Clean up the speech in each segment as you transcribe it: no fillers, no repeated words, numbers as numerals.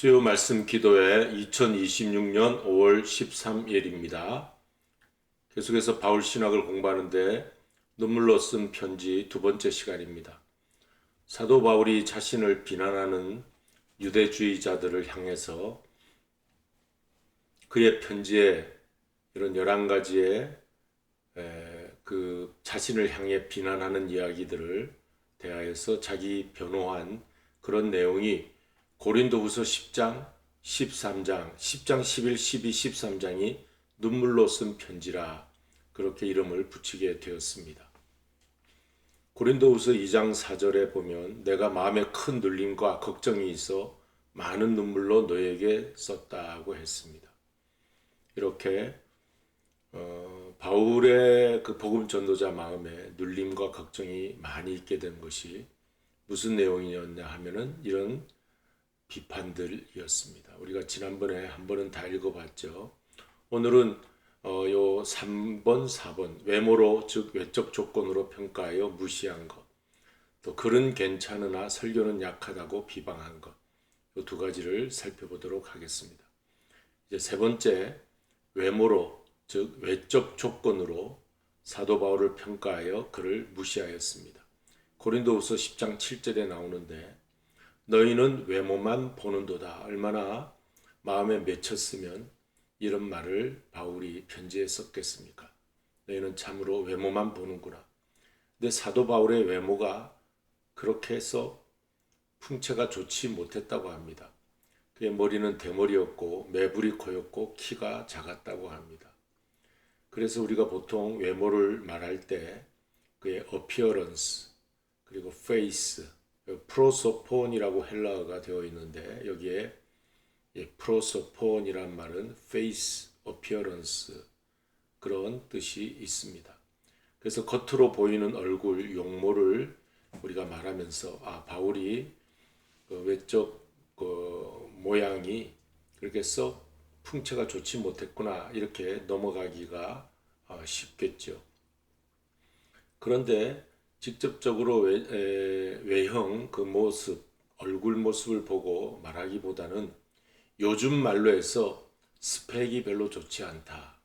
수요 말씀 기도회 2026년 5월 13일입니다. 계속해서 바울 신학을 공부하는데 눈물로 쓴 편지 두 번째 시간입니다. 사도 바울이 자신을 비난하는 유대주의자들을 향해서 그의 편지에 이런 11가지의 그 자신을 향해 비난하는 이야기들을 대하여서 자기 변호한 그런 내용이 고린도후서 10장, 13장, 10장, 11, 12, 13장이 눈물로 쓴 편지라 그렇게 이름을 붙이게 되었습니다. 고린도후서 2장 4절에 보면 내가 마음에 큰 눌림과 걱정이 있어 많은 눈물로 너에게 썼다고 했습니다. 이렇게 바울의 그 복음 전도자 마음에 눌림과 걱정이 많이 있게 된 것이 무슨 내용이었냐 하면은 이런 비판들이었습니다. 우리가 지난번에 한 번은 다 읽어봤죠. 오늘은 요 3번, 4번 외모로 즉 외적 조건으로 평가하여 무시한 것, 또 글은 괜찮으나 설교는 약하다고 비방한 것, 요 두 가지를 살펴보도록 하겠습니다. 이제 세 번째 외모로 즉 외적 조건으로 사도 바울을 평가하여 그를 무시하였습니다. 고린도후서 10장 7절에 나오는데 너희는 외모만 보는도다. 얼마나 마음에 맺혔으면 이런 말을 바울이 편지에 썼겠습니까? 너희는 참으로 외모만 보는구나. 근데 사도 바울의 외모가 그렇게 해서 풍채가 좋지 못했다고 합니다. 그의 머리는 대머리였고 매부리 코였고 키가 작았다고 합니다. 그래서 우리가 보통 외모를 말할 때 그의 appearance 그리고 face 프로소폰이라고 헬라어가 되어 있는데 여기에 프로소폰이란 말은 face, appearance 그런 뜻이 있습니다. 그래서 겉으로 보이는 얼굴, 용모를 우리가 말하면서 바울이 그 외적 모양이 그렇게 썩 풍채가 좋지 못했구나 이렇게 넘어가기가 쉽겠죠. 그런데 직접적으로 외형 그 모습, 얼굴 모습을 보고 말하기보다는 요즘 말로 해서 스펙이 별로 좋지 않다.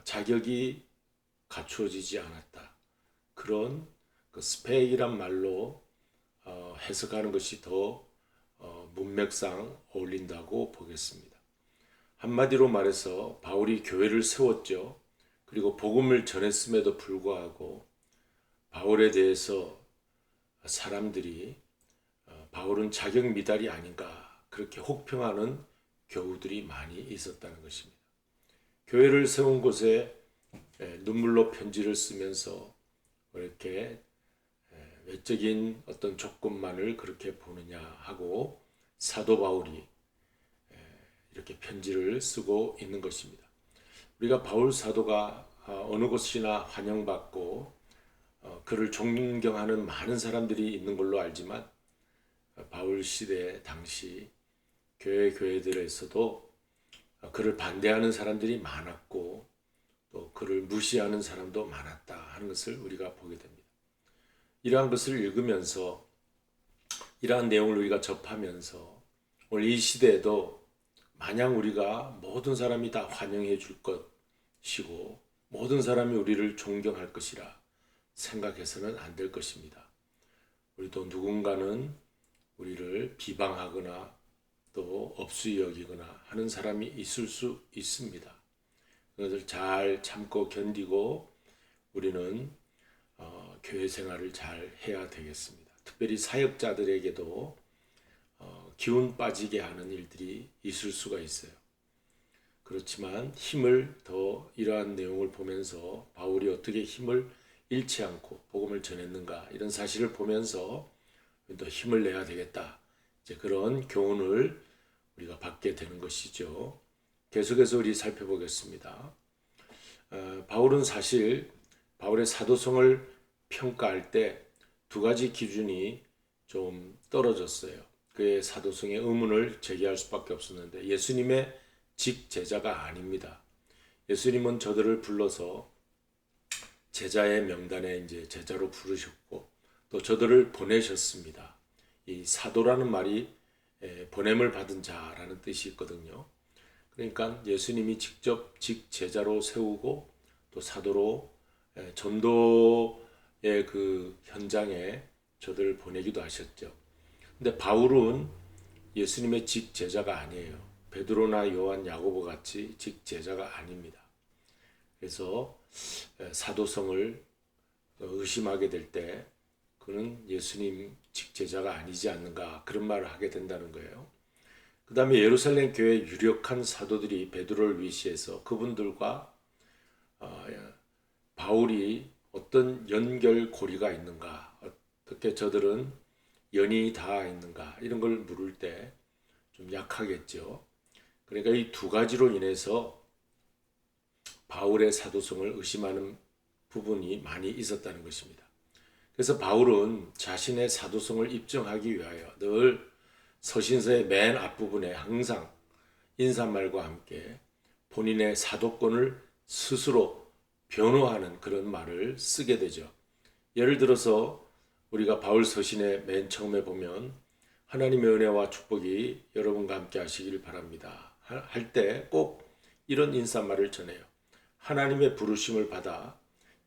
자격이 갖추어지지 않았다. 그런 그 스펙이란 말로 해석하는 것이 더 문맥상 어울린다고 보겠습니다. 한마디로 말해서 바울이 교회를 세웠죠. 그리고 복음을 전했음에도 불구하고 바울에 대해서 사람들이 바울은 자격 미달이 아닌가 그렇게 혹평하는 교우들이 많이 있었다는 것입니다. 교회를 세운 곳에 눈물로 편지를 쓰면서 이렇게 외적인 어떤 조건만을 그렇게 보느냐 하고 사도 바울이 이렇게 편지를 쓰고 있는 것입니다. 우리가 바울 사도가 어느 곳이나 환영받고 그를 존경하는 많은 사람들이 있는 걸로 알지만 바울 시대 당시 교회들에서도 그를 반대하는 사람들이 많았고 또 그를 무시하는 사람도 많았다 하는 것을 우리가 보게 됩니다. 이러한 것을 읽으면서 이러한 내용을 우리가 접하면서 오늘 이 시대에도 마냥 우리가 모든 사람이 다 환영해 줄 것이고 모든 사람이 우리를 존경할 것이라 생각해서는 안 될 것입니다. 우리도 누군가는 우리를 비방하거나 또 업수히 여기거나 하는 사람이 있을 수 있습니다. 그것을 잘 참고 견디고 우리는 교회 생활을 잘 해야 되겠습니다. 특별히 사역자들에게도 기운 빠지게 하는 일들이 있을 수가 있어요. 그렇지만 힘을 더 이러한 내용을 보면서 바울이 어떻게 힘을 잃지 않고 복음을 전했는가 이런 사실을 보면서 더 힘을 내야 되겠다. 이제 그런 교훈을 우리가 받게 되는 것이죠. 계속해서 우리 살펴보겠습니다. 바울은 사실 바울의 사도성을 평가할 때 두 가지 기준이 좀 떨어졌어요. 그의 사도성의 의문을 제기할 수밖에 없었는데 예수님의 직제자가 아닙니다. 예수님은 저들을 불러서 제자의 명단에 이제 제자로 부르셨고 또 저들을 보내셨습니다. 이 사도라는 말이 보냄을 받은 자라는 뜻이 있거든요. 그러니까 예수님이 직접 직제자로 세우고 또 사도로 전도의 그 현장에 저들을 보내기도 하셨죠. 근데 바울은 예수님의 직제자가 아니에요. 베드로나 요한, 야고보 같이 직제자가 아닙니다. 그래서 사도성을 의심하게 될 때 그는 예수님 직제자가 아니지 않는가 그런 말을 하게 된다는 거예요. 그 다음에 예루살렘 교회 유력한 사도들이 베드로를 위시해서 그분들과 바울이 어떤 연결고리가 있는가, 어떻게 저들은 연이 닿아 있는가 이런 걸 물을 때 좀 약하겠죠. 그러니까 이 두 가지로 인해서 바울의 사도성을 의심하는 부분이 많이 있었다는 것입니다. 그래서 바울은 자신의 사도성을 입증하기 위하여 늘 서신서의 맨 앞부분에 항상 인사말과 함께 본인의 사도권을 스스로 변호하는 그런 말을 쓰게 되죠. 예를 들어서 우리가 바울 서신의 맨 처음에 보면 하나님의 은혜와 축복이 여러분과 함께 하시길 바랍니다 할 때 꼭 이런 인사말을 전해요. 하나님의 부르심을 받아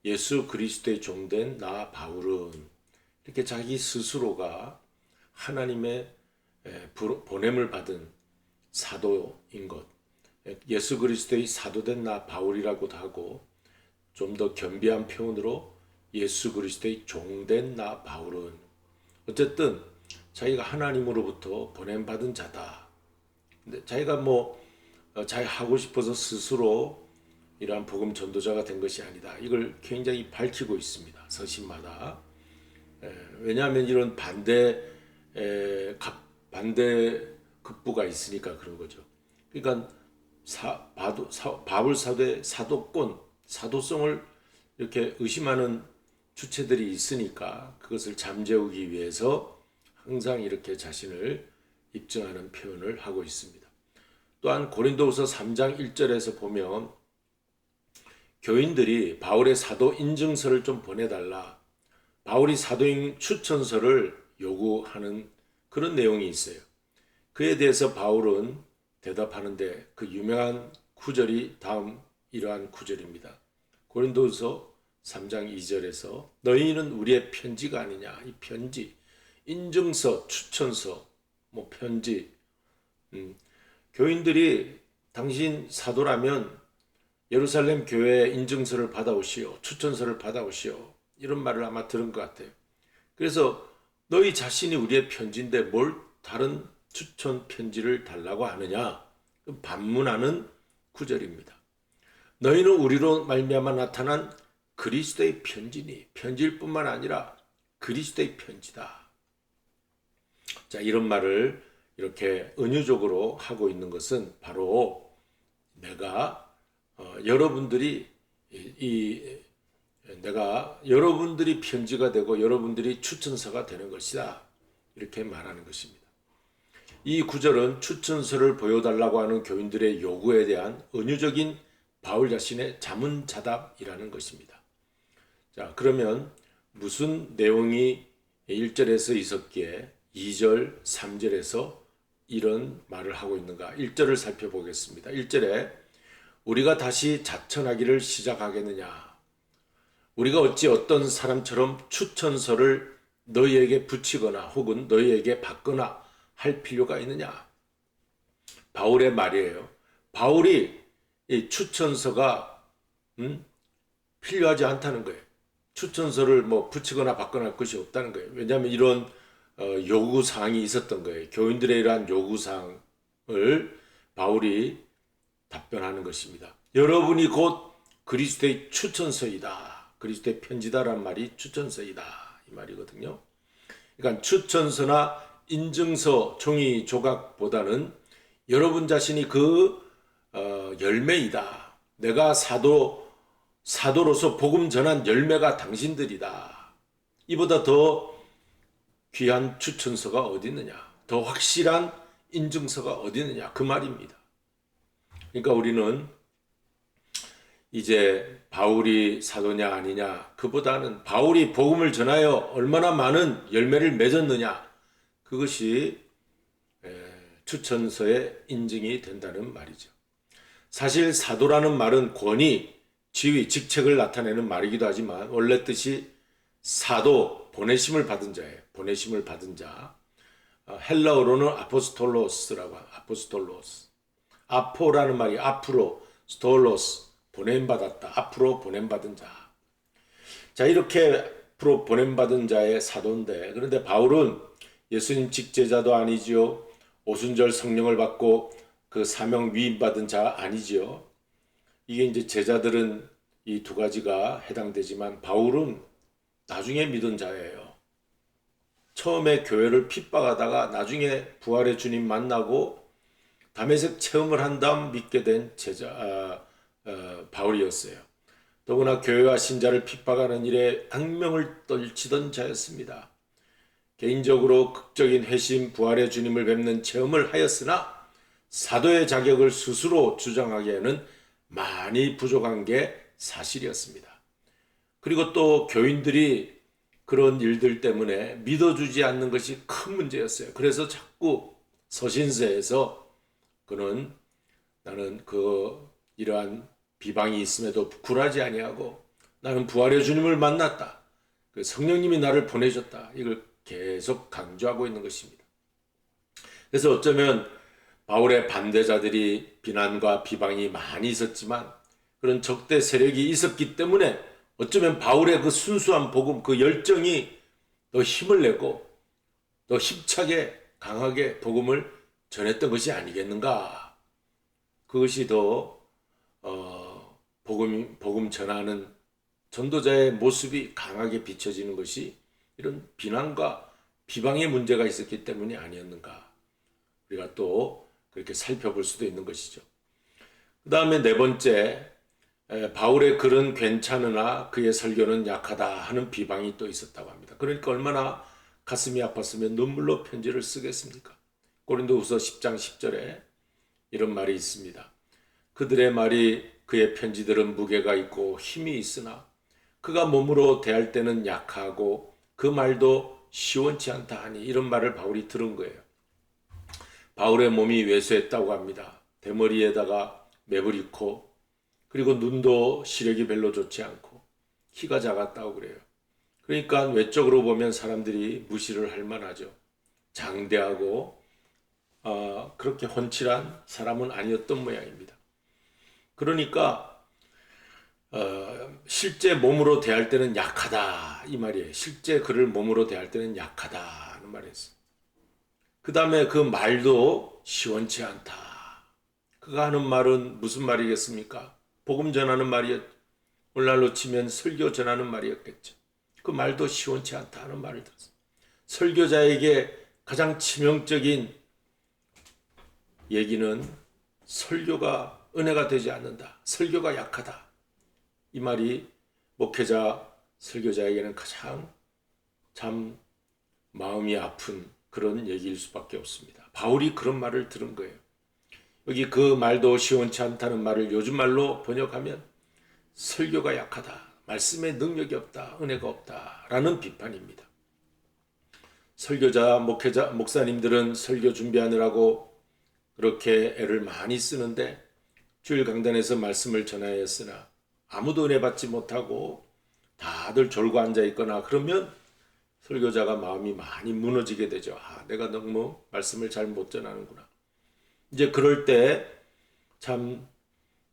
예수 그리스도의 종된 나 바울은, 이렇게 자기 스스로가 하나님의 보냄을 받은 사도인 것, 예수 그리스도의 사도된 나 바울이라고도 하고 좀 더 겸비한 표현으로 예수 그리스도의 종된 나 바울은, 어쨌든 자기가 하나님으로부터 보냄받은 자다. 근데 자기가 자기 하고 싶어서 스스로 이러한 복음 전도자가 된 것이 아니다. 이걸 굉장히 밝히고 있습니다. 서신마다. 왜냐하면 이런 반대 급부가 있으니까 그런 거죠. 그러니까 바울 사도의 사도권, 사도성을 이렇게 의심하는 주체들이 있으니까 그것을 잠재우기 위해서 항상 이렇게 자신을 입증하는 표현을 하고 있습니다. 또한 고린도후서 3장 1절에서 보면 교인들이 바울의 사도 인증서를 좀 보내달라, 바울이 사도인 추천서를 요구하는 그런 내용이 있어요. 그에 대해서 바울은 대답하는데 그 유명한 구절이 다음 이러한 구절입니다. 고린도후서 3장 2절에서 너희는 우리의 편지가 아니냐. 이 편지, 인증서, 추천서, 편지. 교인들이 당신 사도라면 예루살렘 교회에 인증서를 받아오시오, 추천서를 받아오시오, 이런 말을 아마 들은 것 같아요. 그래서 너희 자신이 우리의 편지인데 뭘 다른 추천 편지를 달라고 하느냐, 반문하는 구절입니다. 너희는 우리로 말미암아 나타난 그리스도의 편지니, 편지일 뿐만 아니라 그리스도의 편지다. 자, 이런 말을 이렇게 은유적으로 하고 있는 것은 바로 내가 여러분들이 편지가 되고 여러분들이 추천서가 되는 것이다. 이렇게 말하는 것입니다. 이 구절은 추천서를 보여달라고 하는 교인들의 요구에 대한 은유적인 바울 자신의 자문자답이라는 것입니다. 자, 그러면 무슨 내용이 1절에서 있었기에 2절, 3절에서 이런 말을 하고 있는가? 1절을 살펴보겠습니다. 1절에 우리가 다시 자천하기를 시작하겠느냐? 우리가 어찌 어떤 사람처럼 추천서를 너희에게 붙이거나 혹은 너희에게 받거나 할 필요가 있느냐? 바울의 말이에요. 바울이 이 추천서가 필요하지 않다는 거예요. 추천서를 붙이거나 받거나 할 것이 없다는 거예요. 왜냐하면 이런 요구사항이 있었던 거예요. 교인들의 이러한 요구사항을 바울이 답변하는 것입니다. 여러분이 곧 그리스도의 추천서이다. 그리스도의 편지다라는 말이 추천서이다. 이 말이거든요. 그러니까 추천서나 인증서, 종이 조각보다는 여러분 자신이 그 열매이다. 내가 사도로서 복음 전한 열매가 당신들이다. 이보다 더 귀한 추천서가 어디 있느냐, 더 확실한 인증서가 어디 있느냐, 그 말입니다. 그러니까 우리는 이제 바울이 사도냐 아니냐, 그보다는 바울이 복음을 전하여 얼마나 많은 열매를 맺었느냐, 그것이 추천서에 인증이 된다는 말이죠. 사실 사도라는 말은 권위, 지위, 직책을 나타내는 말이기도 하지만 원래 뜻이 사도, 보내심을 받은 자예요. 보내심을 받은 자. 헬라어로는 아포스톨로스라고 합니다. 아포스톨로스. 아포라는 말이 앞으로, 스톨로스, 보냄받았다. 앞으로 보냄받은 자. 자, 이렇게 앞으로 보냄받은 자의 사도인데, 그런데 바울은 예수님 직제자도 아니지요. 오순절 성령을 받고 그 사명 위임받은 자 아니지요. 이게 이제 제자들은 이 두 가지가 해당되지만 바울은 나중에 믿은 자예요. 처음에 교회를 핍박하다가 나중에 부활의 주님 만나고 다메섹 체험을 한 다음 믿게 된 바울이었어요. 더구나 교회와 신자를 핍박하는 일에 악명을 떨치던 자였습니다. 개인적으로 극적인 회심, 부활의 주님을 뵙는 체험을 하였으나 사도의 자격을 스스로 주장하기에는 많이 부족한 게 사실이었습니다. 그리고 또 교인들이 그런 일들 때문에 믿어주지 않는 것이 큰 문제였어요. 그래서 자꾸 서신서에서 그는 나는 이러한 비방이 있음에도 굴하지 아니하고 나는 부활의 주님을 만났다. 그 성령님이 나를 보내셨다. 이걸 계속 강조하고 있는 것입니다. 그래서 어쩌면 바울의 반대자들이 비난과 비방이 많이 있었지만 그런 적대 세력이 있었기 때문에 어쩌면 바울의 그 순수한 복음, 그 열정이 더 힘을 내고 더 힘차게 강하게 복음을 전했던 것이 아니겠는가. 그것이 더 복음 전하는 전도자의 모습이 강하게 비춰지는 것이 이런 비난과 비방의 문제가 있었기 때문이 아니었는가. 우리가 또 그렇게 살펴볼 수도 있는 것이죠. 그 다음에 네 번째, 바울의 글은 괜찮으나 그의 설교는 약하다 하는 비방이 또 있었다고 합니다. 그러니까 얼마나 가슴이 아팠으면 눈물로 편지를 쓰겠습니까? 고린도후서 10장 10절에 이런 말이 있습니다. 그들의 말이 그의 편지들은 무게가 있고 힘이 있으나 그가 몸으로 대할 때는 약하고 그 말도 시원치 않다 하니 이런 말을 바울이 들은 거예요. 바울의 몸이 왜소했다고 합니다. 대머리에다가 맵을 입고 그리고 눈도 시력이 별로 좋지 않고 키가 작았다고 그래요. 그러니까 외적으로 보면 사람들이 무시를 할 만하죠. 장대하고 그렇게 훤칠한 사람은 아니었던 모양입니다. 그러니까 실제 몸으로 대할 때는 약하다 이 말이에요. 실제 그를 몸으로 대할 때는 약하다 하는 말이었어요. 그 다음에 그 말도 시원치 않다. 그가 하는 말은 무슨 말이겠습니까? 복음 전하는 말이었죠. 오늘날로 치면 설교 전하는 말이었겠죠. 그 말도 시원치 않다 하는 말을 들었어요. 설교자에게 가장 치명적인 얘기는 설교가 은혜가 되지 않는다. 설교가 약하다. 이 말이 목회자, 설교자에게는 가장 참 마음이 아픈 그런 얘기일 수밖에 없습니다. 바울이 그런 말을 들은 거예요. 여기 그 말도 시원치 않다는 말을 요즘 말로 번역하면 설교가 약하다. 말씀에 능력이 없다. 은혜가 없다. 라는 비판입니다. 설교자, 목회자, 목사님들은 설교 준비하느라고 그렇게 애를 많이 쓰는데 주일 강단에서 말씀을 전하였으나 아무도 은혜 받지 못하고 다들 졸고 앉아 있거나 그러면 설교자가 마음이 많이 무너지게 되죠. 내가 너무 말씀을 잘 못 전하는구나. 이제 그럴 때 참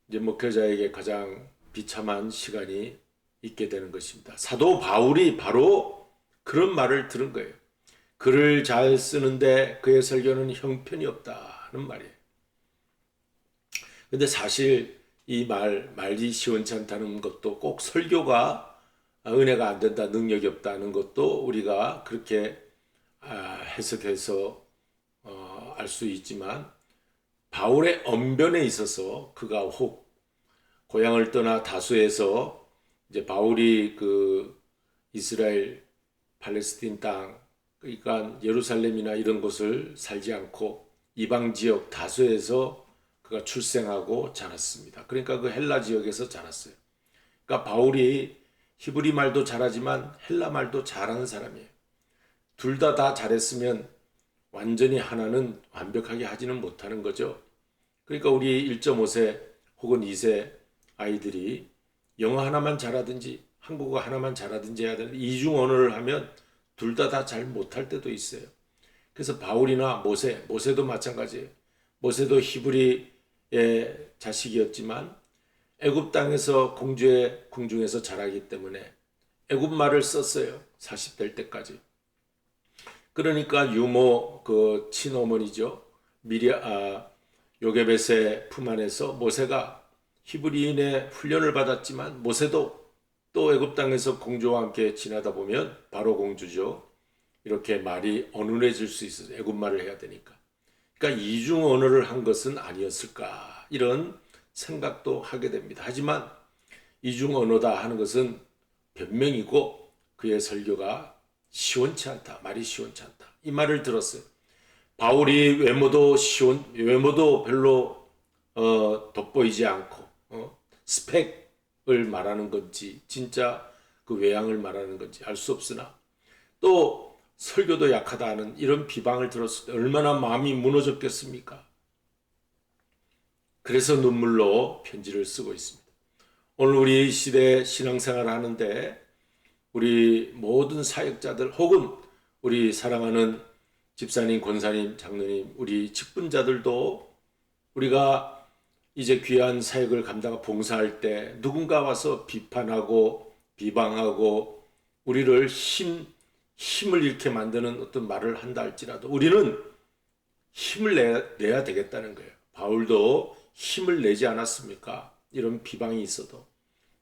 이제 목회자에게 가장 비참한 시간이 있게 되는 것입니다. 사도 바울이 바로 그런 말을 들은 거예요. 글을 잘 쓰는데 그의 설교는 형편이 없다는 말이에요. 근데 사실 이 말이 시원치 않다는 것도 꼭 설교가 은혜가 안 된다, 능력이 없다는 것도 우리가 그렇게 해석해서 알 수 있지만 바울의 언변에 있어서 그가 혹 고향을 떠나 다수에서 이제 바울이 그 이스라엘 팔레스틴 땅 그러니까 예루살렘이나 이런 곳을 살지 않고 이방 지역 다수에서 그가 출생하고 자랐습니다. 그러니까 그 헬라 지역에서 자랐어요. 그러니까 바울이 히브리 말도 잘하지만 헬라 말도 잘하는 사람이에요. 둘 다 잘했으면 완전히 하나는 완벽하게 하지는 못하는 거죠. 그러니까 우리 1.5세 혹은 2세 아이들이 영어 하나만 잘하든지 한국어 하나만 잘하든지 해야 되는데 이중 언어를 하면 둘 다 잘 못할 때도 있어요. 그래서 바울이나 모세도 마찬가지예요. 모세도 히브리의 자식이었지만 애굽 땅에서 공주의 궁중에서 자라기 때문에 애굽 말을 썼어요. 40될 때까지. 그러니까 유모 그 친어머니죠. 요게벳의 품 안에서 모세가 히브리인의 훈련을 받았지만 모세도 또 애굽 땅에서 공주와 함께 지나다 보면 바로 공주죠. 이렇게 말이 어눌해질 수 있어요. 애굽 말을 해야 되니까. 그러니까 이중 언어를 한 것은 아니었을까 이런 생각도 하게 됩니다. 하지만 이중 언어다 하는 것은 변명이고 그의 설교가 시원치 않다. 말이 시원치 않다. 이 말을 들었어요. 바울이 외모도 별로 돋보이지 않고 스펙을 말하는 건지 진짜 그 외양을 말하는 건지 알 수 없으나 또 설교도 약하다 하는 이런 비방을 들었을 때 얼마나 마음이 무너졌겠습니까? 그래서 눈물로 편지를 쓰고 있습니다. 오늘 우리 시대 신앙생활을 하는데 우리 모든 사역자들 혹은 우리 사랑하는 집사님, 권사님, 장로님, 우리 직분자들도 우리가 이제 귀한 사역을 감당하고 봉사할 때 누군가 와서 비판하고 비방하고 우리를 힘을 잃게 만드는 어떤 말을 한다 할지라도 우리는 힘을 내야 되겠다는 거예요. 바울도 힘을 내지 않았습니까? 이런 비방이 있어도.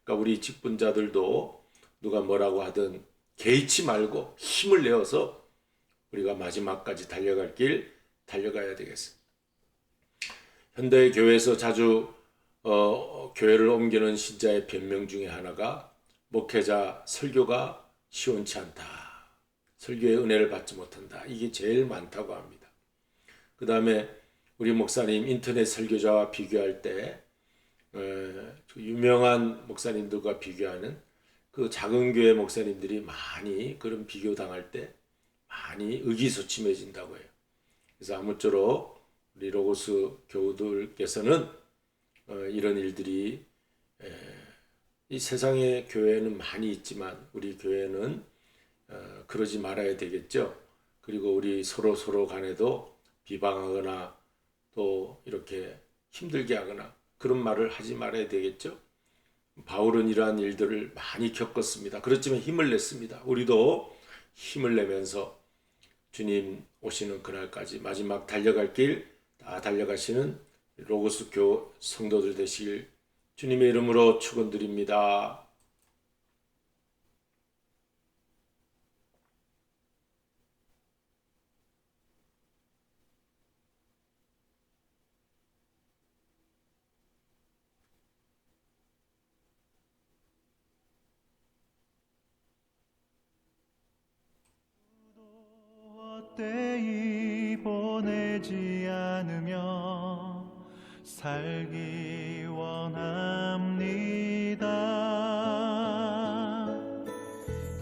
그러니까 우리 직분자들도 누가 뭐라고 하든 개의치 말고 힘을 내어서 우리가 마지막까지 달려갈 길 달려가야 되겠습니다. 현대 교회에서 자주 교회를 옮기는 신자의 변명 중에 하나가 목회자 설교가 시원치 않다. 설교의 은혜를 받지 못한다. 이게 제일 많다고 합니다. 그 다음에 우리 목사님 인터넷 설교자와 비교할 때 유명한 목사님들과 비교하는 그 작은 교회 목사님들이 많이 그런 비교당할 때 많이 의기소침해진다고 해요. 그래서 아무쪼록 우리 로고스 교우들께서는 이런 일들이 이 세상에 교회는 많이 있지만 우리 교회는 그러지 말아야 되겠죠. 그리고 우리 서로 간에도 비방하거나 또 이렇게 힘들게 하거나 그런 말을 하지 말아야 되겠죠. 바울은 이러한 일들을 많이 겪었습니다. 그렇지만 힘을 냈습니다. 우리도 힘을 내면서 주님 오시는 그날까지 마지막 달려갈 길 다 달려가시는 로고스 교 성도들 되시길 주님의 이름으로 축원드립니다. 때이 보내지 않으며 살기 원합니다.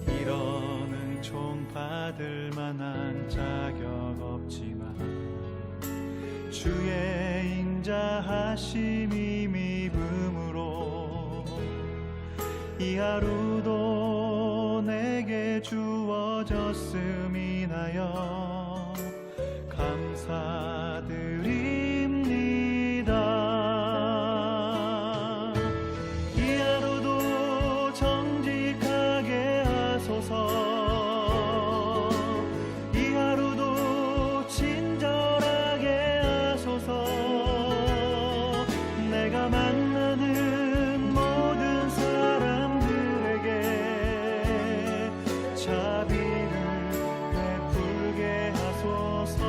이런 은총 받을 만한 자격 없지만 주의 인자하심이 믿음으로 이 하루도 내게 주어졌음이 나여 감사드립니다. 이 하루도 정직하게 하소서. 이 하루도 친절하게 하소서. 내가 만나는 모든 사람들에게 자비를 베풀게 하소서.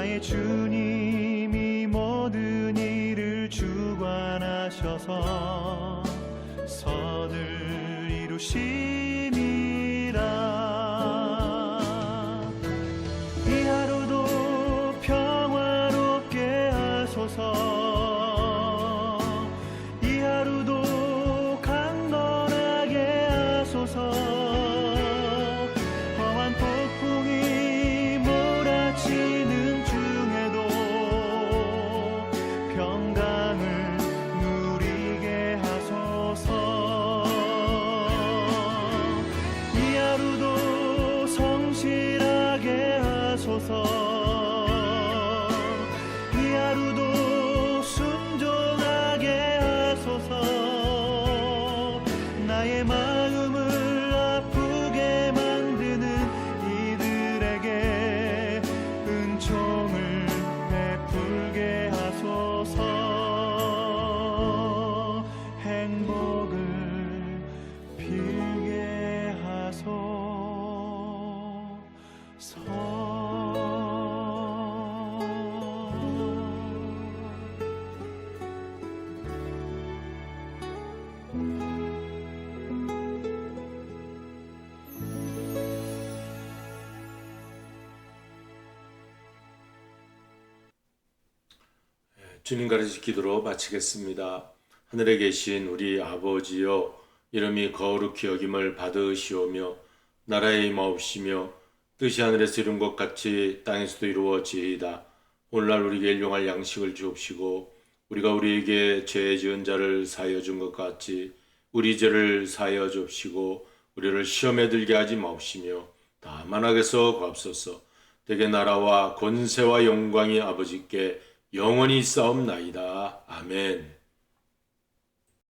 나의 주님이 모든 일을 주관하셔서 선을 이루심이라. 이 하루도 평화롭게 하소서. 이 하루도 강건하게 하소서. 험한 폭풍이 몰아치는 중에도 평강을 누리게 하소서. 이 하루도 성실하게 하소서. 이 하루도 순종하게 하소서. 나의 마음을 아프게 만드는 이들에게 은총을 베풀게 하소서. 행복을 빌게 하소서. 주님 가르치 기도로 마치겠습니다. 하늘에 계신 우리 아버지여, 이름이 거룩히 여김을 받으시오며 나라의 임하옵시며 뜻이 하늘에서 이룬 것 같이 땅에서도 이루어지이다. 오늘날 우리에게 일용할 양식을 주옵시고 우리가 우리에게 죄 지은 자를 사하여 준 것 같이 우리 죄를 사하여 주옵시고 우리를 시험에 들게 하지 마옵시며 다만 악에서 구하옵소서. 대개 나라와 권세와 영광이 아버지께 영원히 있사옵나이다. 아멘.